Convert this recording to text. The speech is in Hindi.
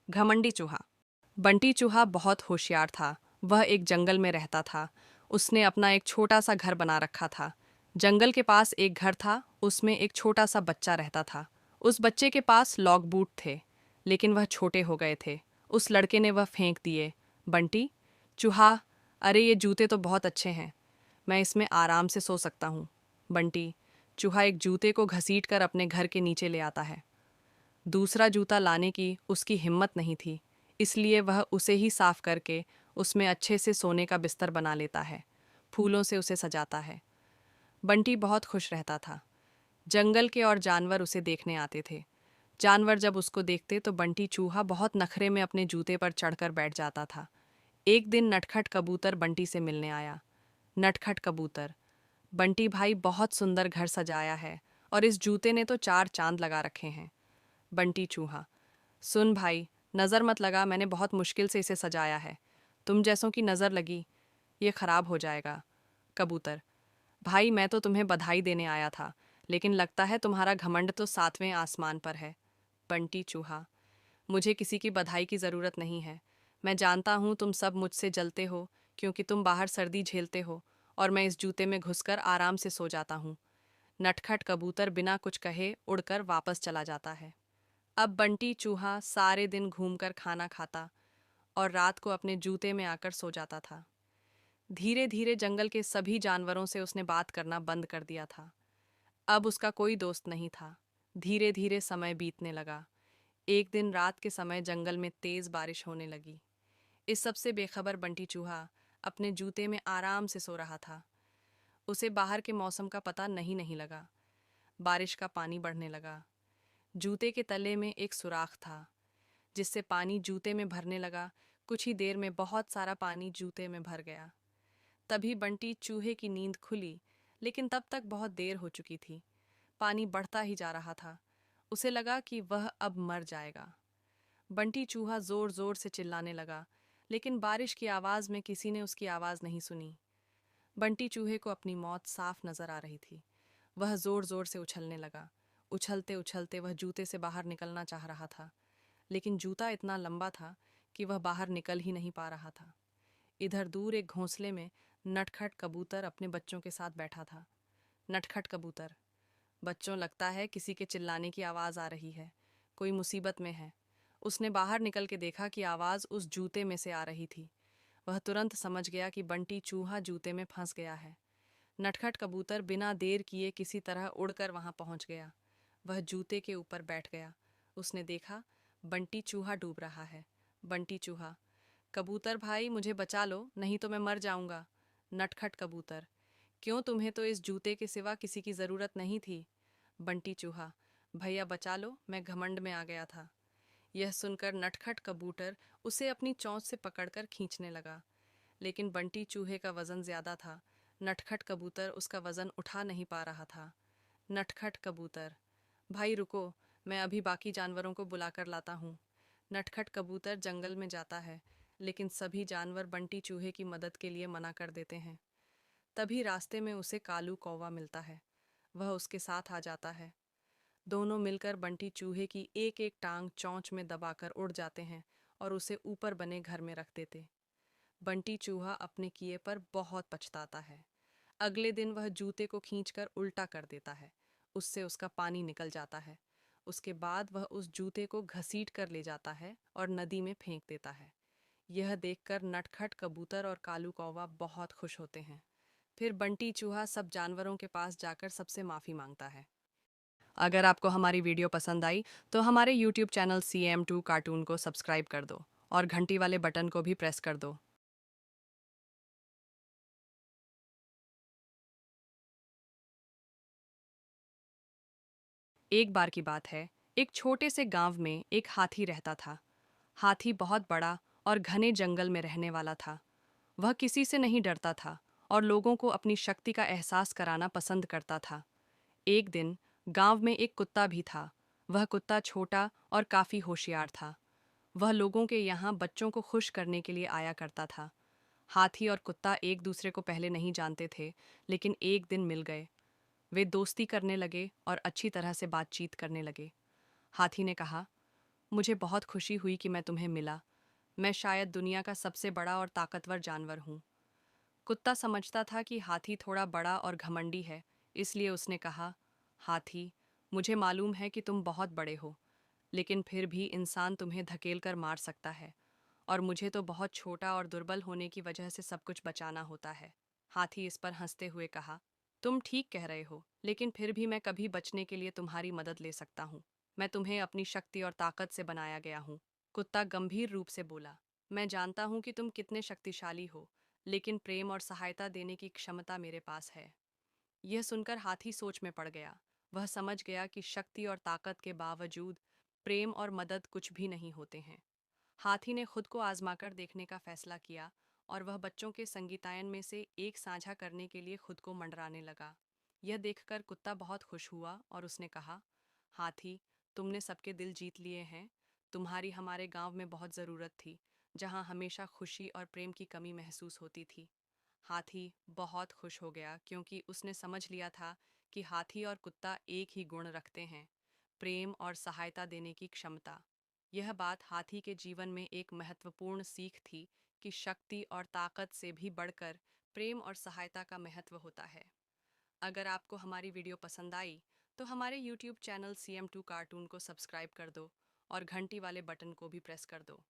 घमंडी चूहा। बंटी चूहा बहुत होशियार था। वह एक जंगल में रहता था। उसने अपना एक छोटा सा घर बना रखा था। जंगल के पास एक घर था, उसमें एक छोटा सा बच्चा रहता था। उस बच्चे के पास लॉग बूट थे, लेकिन वह छोटे हो गए थे। उस लड़के ने वह फेंक दिए। बंटी चूहा, अरे ये जूते तो बहुत अच्छे हैं, मैं इसमें आराम से सो सकता हूँ। बंटी चूहा एक जूते को घसीट कर अपने घर के नीचे ले आता है। दूसरा जूता लाने की उसकी हिम्मत नहीं थी, इसलिए वह उसे ही साफ करके उसमें अच्छे से सोने का बिस्तर बना लेता है। फूलों से उसे सजाता है। बंटी बहुत खुश रहता था। जंगल के और जानवर उसे देखने आते थे। जानवर जब उसको देखते तो बंटी चूहा बहुत नखरे में अपने जूते पर चढ़कर बैठ जाता था। एक दिन नटखट कबूतर बंटी से मिलने आया। नटखट कबूतर, बंटी भाई बहुत सुंदर घर सजाया है, और इस जूते ने तो चार चांद लगा रखे हैं। बंटी चूहा, सुन भाई, नज़र मत लगा, मैंने बहुत मुश्किल से इसे सजाया है। तुम जैसों की नज़र लगी ये खराब हो जाएगा। कबूतर, भाई मैं तो तुम्हें बधाई देने आया था, लेकिन लगता है तुम्हारा घमंड तो सातवें आसमान पर है। बंटी चूहा, मुझे किसी की बधाई की ज़रूरत नहीं है। मैं जानता हूँ तुम सब मुझसे जलते हो, क्योंकि तुम बाहर सर्दी झेलते हो और मैं इस जूते में घुसकर आराम से सो जाता हूँ। नटखट कबूतर बिना कुछ कहे उड़कर वापस चला जाता है। अब बंटी चूहा सारे दिन घूमकर खाना खाता और रात को अपने जूते में आकर सो जाता था। धीरे धीरे जंगल के सभी जानवरों से उसने बात करना बंद कर दिया था। अब उसका कोई दोस्त नहीं था। धीरे धीरे समय बीतने लगा। एक दिन रात के समय जंगल में तेज बारिश होने लगी। इस सबसे बेखबर बंटी चूहा अपने जूते में आराम से सो रहा था। उसे बाहर के मौसम का पता नहीं लगा। बारिश का पानी बढ़ने लगा। जूते के तले में एक सुराख था, जिससे पानी जूते में भरने लगा। कुछ ही देर में बहुत सारा पानी जूते में भर गया। तभी बंटी चूहे की नींद खुली, लेकिन तब तक बहुत देर हो चुकी थी। पानी बढ़ता ही जा रहा था। उसे लगा कि वह अब मर जाएगा। बंटी चूहा जोर जोर से चिल्लाने लगा, लेकिन बारिश की आवाज़ में किसी ने उसकी आवाज़ नहीं सुनी। बंटी चूहे को अपनी मौत साफ नजर आ रही थी। वह जोर जोर से उछलने लगा। उछलते उछलते वह जूते से बाहर निकलना चाह रहा था, लेकिन जूता इतना लंबा था कि वह बाहर निकल ही नहीं पा रहा था। इधर दूर एक घोंसले में नटखट कबूतर अपने बच्चों के साथ बैठा था। नटखट कबूतर, बच्चों लगता है किसी के चिल्लाने की आवाज़ आ रही है, कोई मुसीबत में है। उसने बाहर निकल के देखा कि आवाज़ उस जूते में से आ रही थी। वह तुरंत समझ गया कि बंटी चूहा जूते में फंस गया है। नटखट कबूतर बिना देर किए किसी तरह उड़कर वहां पहुंच गया। वह जूते के ऊपर बैठ गया। उसने देखा बंटी चूहा डूब रहा है। बंटी चूहा, कबूतर भाई मुझे बचा लो, नहीं तो मैं मर जाऊंगा। नटखट कबूतर, क्यों, तुम्हें तो इस जूते के सिवा किसी की ज़रूरत नहीं थी। बंटी चूहा, भैया बचा लो, मैं घमंड में आ गया था। यह सुनकर नटखट कबूतर उसे अपनी चोंच से पकड़कर खींचने लगा, लेकिन बंटी चूहे का वजन ज्यादा था। नटखट कबूतर उसका वजन उठा नहीं पा रहा था। नटखट कबूतर, भाई रुको, मैं अभी बाकी जानवरों को बुलाकर लाता हूँ। नटखट कबूतर जंगल में जाता है, लेकिन सभी जानवर बंटी चूहे की मदद के लिए मना कर देते हैं। तभी रास्ते में उसे कालू कौवा मिलता है। वह उसके साथ आ जाता है। दोनों मिलकर बंटी चूहे की एक एक टांग चोंच में दबाकर उड़ जाते हैं और उसे ऊपर बने घर में रख देते। बंटी चूहा अपने किए पर बहुत पछताता है। अगले दिन वह जूते को खींचकर उल्टा कर देता है। उससे उसका पानी निकल जाता है। उसके बाद वह उस जूते को घसीट कर ले जाता है और नदी में फेंक देता है। यह देखकर नटखट कबूतर और कालू कौवा बहुत खुश होते हैं। फिर बंटी चूहा सब जानवरों के पास जाकर सबसे माफ़ी मांगता है। अगर आपको हमारी वीडियो पसंद आई तो हमारे यूट्यूब चैनल CM2 कार्टून को सब्सक्राइब कर दो और घंटी वाले बटन को भी प्रेस कर दो। एक बार की बात है, एक छोटे से गांव में एक हाथी रहता था। हाथी बहुत बड़ा और घने जंगल में रहने वाला था। वह किसी से नहीं डरता था और लोगों को अपनी शक्ति का एहसास कराना पसंद करता था। एक दिन गांव में एक कुत्ता भी था। वह कुत्ता छोटा और काफी होशियार था। वह लोगों के यहाँ बच्चों को खुश करने के लिए आया करता था। हाथी और कुत्ता एक दूसरे को पहले नहीं जानते थे, लेकिन एक दिन मिल गए। वे दोस्ती करने लगे और अच्छी तरह से बातचीत करने लगे। हाथी ने कहा, मुझे बहुत खुशी हुई कि मैं तुम्हें मिला। मैं शायद दुनिया का सबसे बड़ा और ताकतवर जानवर हूँ। कुत्ता समझता था कि हाथी थोड़ा बड़ा और घमंडी है, इसलिए उसने कहा, हाथी, मुझे मालूम है कि तुम बहुत बड़े हो, लेकिन फिर भी इंसान तुम्हें धकेल कर मार सकता है, और मुझे तो बहुत छोटा और दुर्बल होने की वजह से सब कुछ बचाना होता है। हाथी इस पर हंसते हुए कहा, तुम ठीक कह रहे हो, लेकिन फिर भी मैं कभी बचने के लिए तुम्हारी मदद ले सकता हूँ। मैं तुम्हें अपनी शक्ति और ताकत से बनाया गया हूँ। कुत्ता गंभीर रूप से बोला, मैं जानता हूँ कि तुम कितने शक्तिशाली हो, लेकिन प्रेम और सहायता देने की क्षमता मेरे पास है। यह सुनकर हाथी सोच में पड़ गया। वह समझ गया कि शक्ति और ताकत के बावजूद प्रेम और मदद कुछ भी नहीं होते हैं। हाथी ने खुद को आजमाकर देखने का फैसला किया और वह बच्चों के संगीतायन में से एक साझा करने के लिए खुद को मंडराने लगा। यह देखकर कुत्ता बहुत खुश हुआ और उसने कहा, हाथी, तुमने सबके दिल जीत लिए हैं। तुम्हारी हमारे गांव में बहुत ज़रूरत थी, जहां हमेशा खुशी और प्रेम की कमी महसूस होती थी। हाथी बहुत खुश हो गया क्योंकि उसने समझ लिया था कि हाथी और कुत्ता एक ही गुण रखते हैं, प्रेम और सहायता देने की क्षमता। यह बात हाथी के जीवन में एक महत्वपूर्ण सीख थी कि शक्ति और ताकत से भी बढ़कर प्रेम और सहायता का महत्व होता है। अगर आपको हमारी वीडियो पसंद आई तो हमारे YouTube चैनल CM2 कार्टून को सब्सक्राइब कर दो और घंटी वाले बटन को भी प्रेस कर दो।